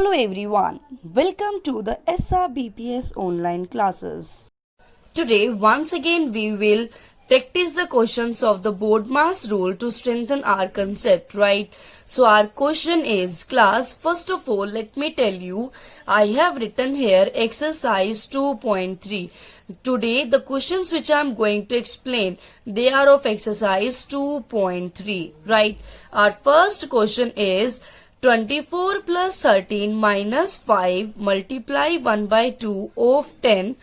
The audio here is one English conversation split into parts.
Hello everyone, welcome to the SRBPS online classes. Today once again we will practice the questions of the BODMAS rule to strengthen our concept, right? So our question is, class, first of all let me tell you, I have written here exercise 2.3. Today the questions which I am going to explain, they are of exercise 2.3, right? Our first question is 24 plus 13 minus 5 multiply 1 by 2 of 10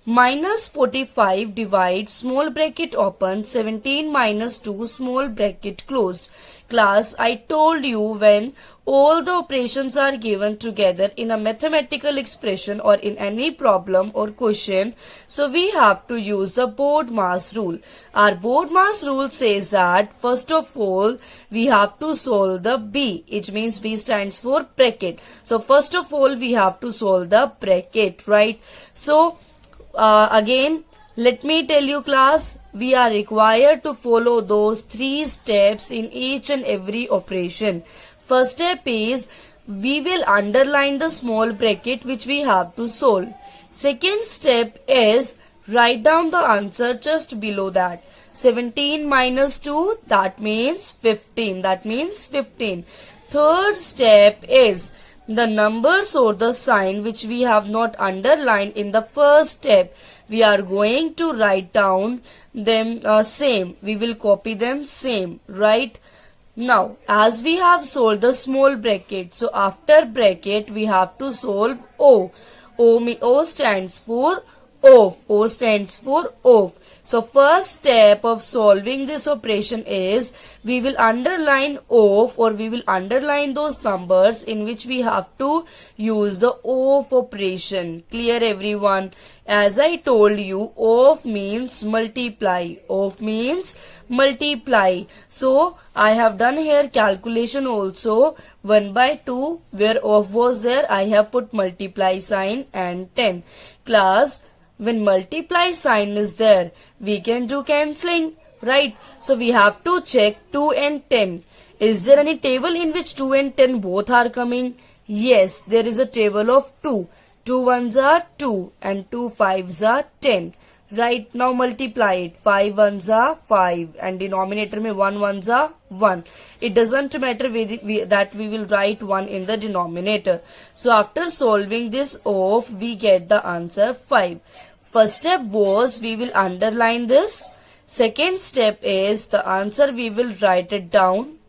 minus 45 divide small bracket open 17 minus 2 small bracket closed. Class, I told you when all the operations are given together in a mathematical expression or in any problem or question, so we have to use the BODMAS rule. Our BODMAS rule says that first of all we have to solve the B. It means B stands for bracket. So first of all we have to solve the bracket, right? So again, let me tell you class, we are required to follow those 3 steps in each and every operation. First step is, we will underline the small bracket which we have to solve. Second step is, write down the answer just below that. 17 minus 2, that means 15. That means 15. Third step is, the numbers or the sign which we have not underlined in the first step, we are going to write down them same. We will copy them same, right? Now, as we have solved the small bracket, so after bracket we have to solve O. O stands for off. O stands for off. So first step of solving this operation is, we will underline off, or we will underline those numbers in which we have to use the off operation. Clear everyone? As I told you, off means multiply. Off means multiply. So I have done here calculation also. 1 by 2 where off was there, I have put multiply sign and 10. Class, when multiply sign is there, we can do cancelling, right? So we have to check 2 and 10. Is there any table in which 2 and 10 both are coming? Yes, there is a table of 2. 2 ones are 2 and 2 fives are 10. Right, now multiply it. 5 ones are 5 and denominator mein 1 ones are 1. It doesn't matter that we will write 1 in the denominator. So after solving this off, we get the answer 5. First step was, we will underline this. Second step is, the answer we will write it down.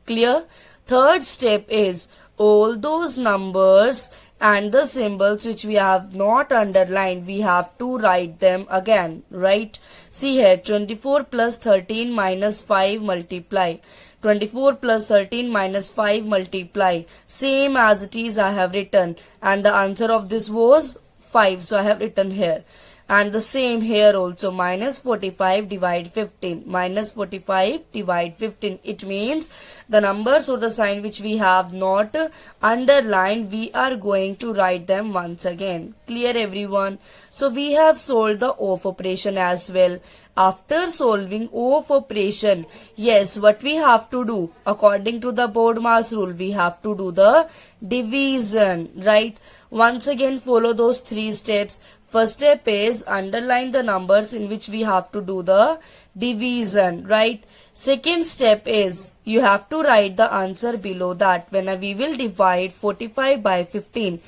Clear? Third step is, all those numbers and the symbols which we have not underlined, we have to write them again, right? See here, 24 plus 13 minus 5 multiply. 24 plus 13 minus 5 multiply. Same as it is I have written, and the answer of this was 5, so I have written here. And the same here also, minus 45 divide 15. Minus 45 divide 15. It means the numbers or the sign which we have not underlined, we are going to write them once again. Clear everyone? So we have solved the off operation as well. After solving off operation, yes, what we have to do? According to the BODMAS rule, we have to do the division, right? Once again follow those 3 steps. First step is, underline the numbers in which we have to do the division, right? Second step is, you have to write the answer below that. When we will divide 45 by 15,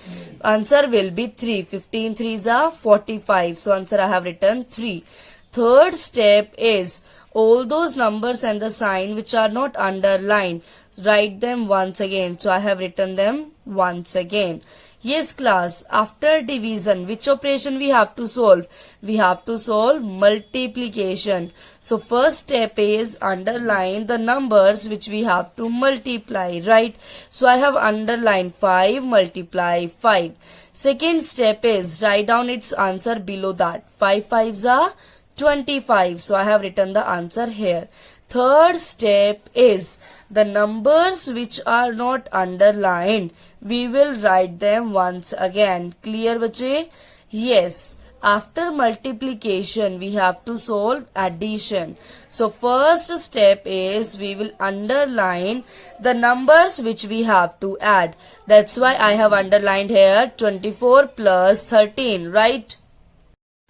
answer will be 3. 15 3s are 45. So answer I have written 3. Third step is, all those numbers and the sign which are not underlined, write them once again. So I have written them once again. Yes class, after division, which operation we have to solve? We have to solve multiplication. So first step is, underline the numbers which we have to multiply, right? So I have underlined 5 multiply 5. Second step is, write down its answer below that. 5 fives are 25. So I have written the answer here. Third step is, the numbers which are not underlined, we will write them once again. Clear bache? Yes. After multiplication, we have to solve addition. So first step is we will underline the numbers which we have to add. That's why I have underlined here 24 plus 13, right?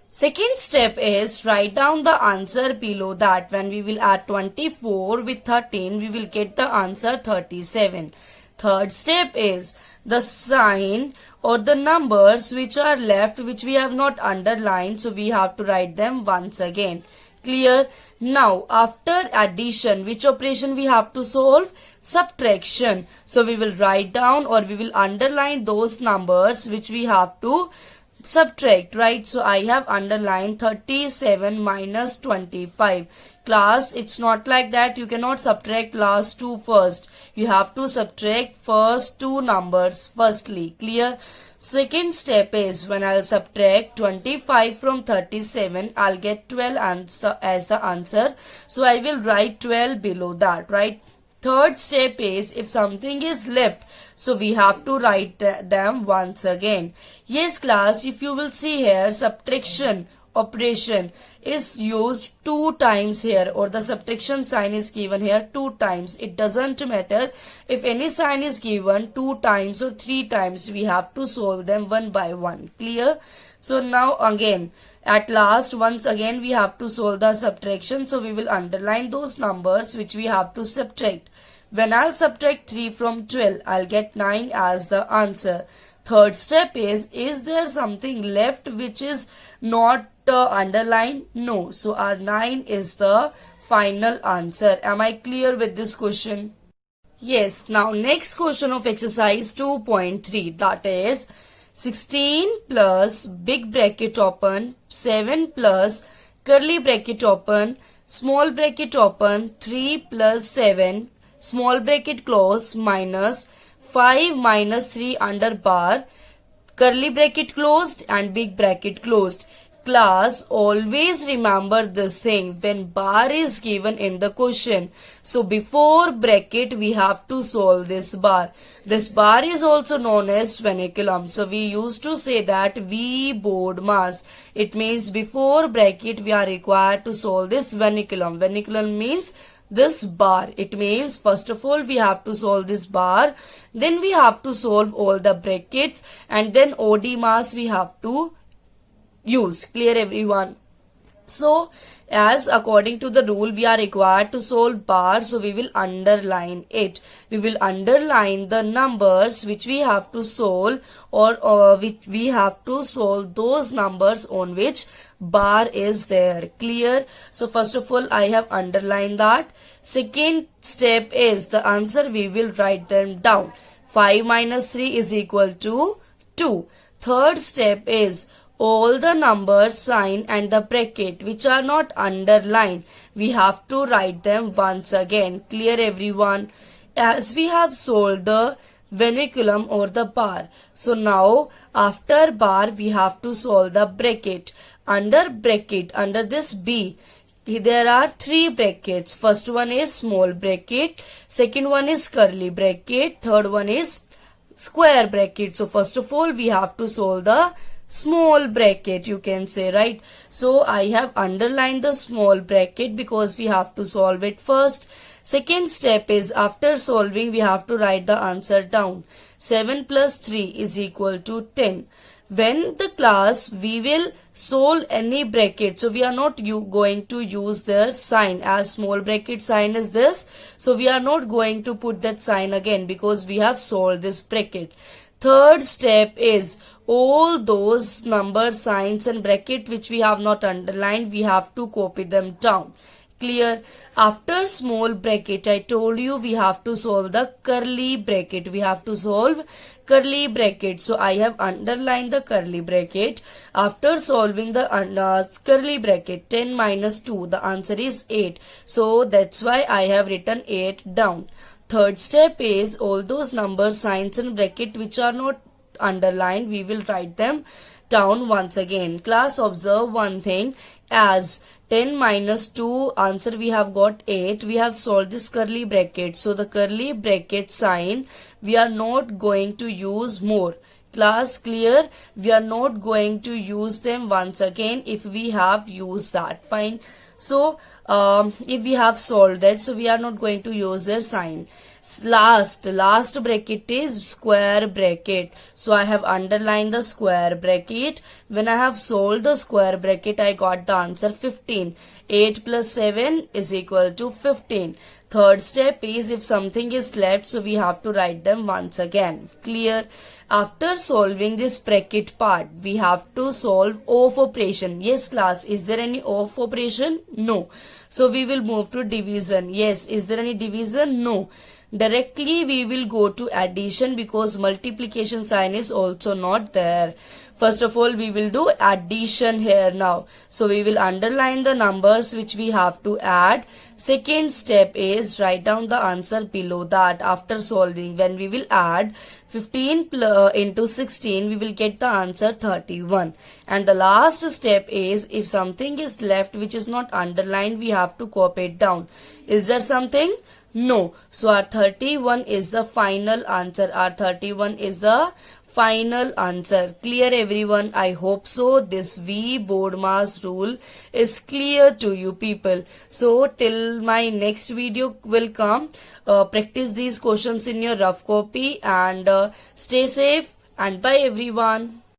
Second step is write down the answer below that. When we will add 24 with 13, we will get the answer 37. Third step is the sign or the numbers which are left, which we have not underlined, so we have to write them once again. Clear? Now after addition, which operation we have to solve? Subtraction. So we will write down or we will underline those numbers which we have to subtract, right? So I have underlined 37 minus 25. Class, it's not like that. You cannot subtract last two first. You have to subtract first two numbers firstly. Clear? Second step is when I'll subtract 25 from 37, I'll get 12 as the answer. So I will write 12 below that, right? Third step is if something is left, so we have to write them once again. Yes class, if you will see here, subtraction operation is used 2 times here, or the subtraction sign is given here 2 times. It doesn't matter if any sign is given 2 times or 3 times, we have to solve them one by one. Clear? So now again, at last, once again we have to solve the subtraction, so we will underline those numbers which we have to subtract. When I'll subtract 3 from 12, I'll get 9 as the answer. Third step is there something left which is not underlined? No. So our 9 is the final answer. Am I clear with this question? Yes. Now next question of exercise 2.3, that is 16 plus big bracket open, 7 plus curly bracket open, small bracket open, 3 plus 7, small bracket close, minus 5 minus 3 under bar, curly bracket closed and big bracket closed. Class, always remember this thing when bar is given in the question. So before bracket we have to solve this bar. This bar is also known as vinculum. So we used to say that V BODMAS. It means before bracket we are required to solve this vinculum. Vinculum means this bar. It means first of all we have to solve this bar, then we have to solve all the brackets, and then BODMAS we have to use. Clear everyone? So as according to the rule we are required to solve bar, so we will underline it. We will underline the numbers which we have to solve, or which we have to solve those numbers on which bar is there. Clear? So first of all I have underlined that. Second step is the answer we will write them down. 5 minus 3 is equal to 2. Third step is all the numbers, sign and the bracket which are not underlined, we have to write them once again. Clear everyone? As we have solved the vinculum or the bar, so now after bar we have to solve the bracket. Under bracket, under this B, there are 3 brackets. First one is small bracket, second one is curly bracket, third one is square bracket. So first of all we have to solve the small bracket, you can say, right? So I have underlined the small bracket because we have to solve it first. Second step is after solving we have to write the answer down. 7 plus 3 is equal to 10. When the class we will solve any bracket, so we are not going to use the sign, as small bracket sign is this, so we are not going to put that sign again because we have solved this bracket. Third step is all those number signs and bracket which we have not underlined, we have to copy them down. Clear? After small bracket, I told you we have to solve the curly bracket. We have to solve curly bracket. So I have underlined the curly bracket. After solving the curly bracket, 10 minus 2, the answer is 8. So that's why I have written 8 down. Third step is all those number signs and bracket which are not underlined, we will write them down once again. Class, observe one thing. As 10 minus 2 answer we have got 8, we have solved this curly bracket. So the curly bracket sign we are not going to use more. Class clear? We are not going to use them once again if we have used that. Fine. So if we have solved that, so we are not going to use their sign. Last bracket is square bracket. So I have underlined the square bracket. When I have solved the square bracket, I got the answer 15. 8 plus 7 is equal to 15. Third step is if something is left, so we have to write them once again. Clear? After solving this bracket part, we have to solve OF operation. Yes, class, is there any OF operation? No. So we will move to division. Yes, is there any division? No. Directly we will go to addition because multiplication sign is also not there. First of all, we will do addition here now. So we will underline the numbers which we have to add. Second step is write down the answer below that. After solving, when we will add 15 into 16, we will get the answer 31. And the last step is if something is left which is not underlined, we have to copy it down. Is there something? No. So our 31 is the final answer. Our 31 is the final answer. Clear everyone? I hope so. This BODMAS rule is clear to you people. So till my next video will come, practice these questions in your rough copy and stay safe and bye everyone.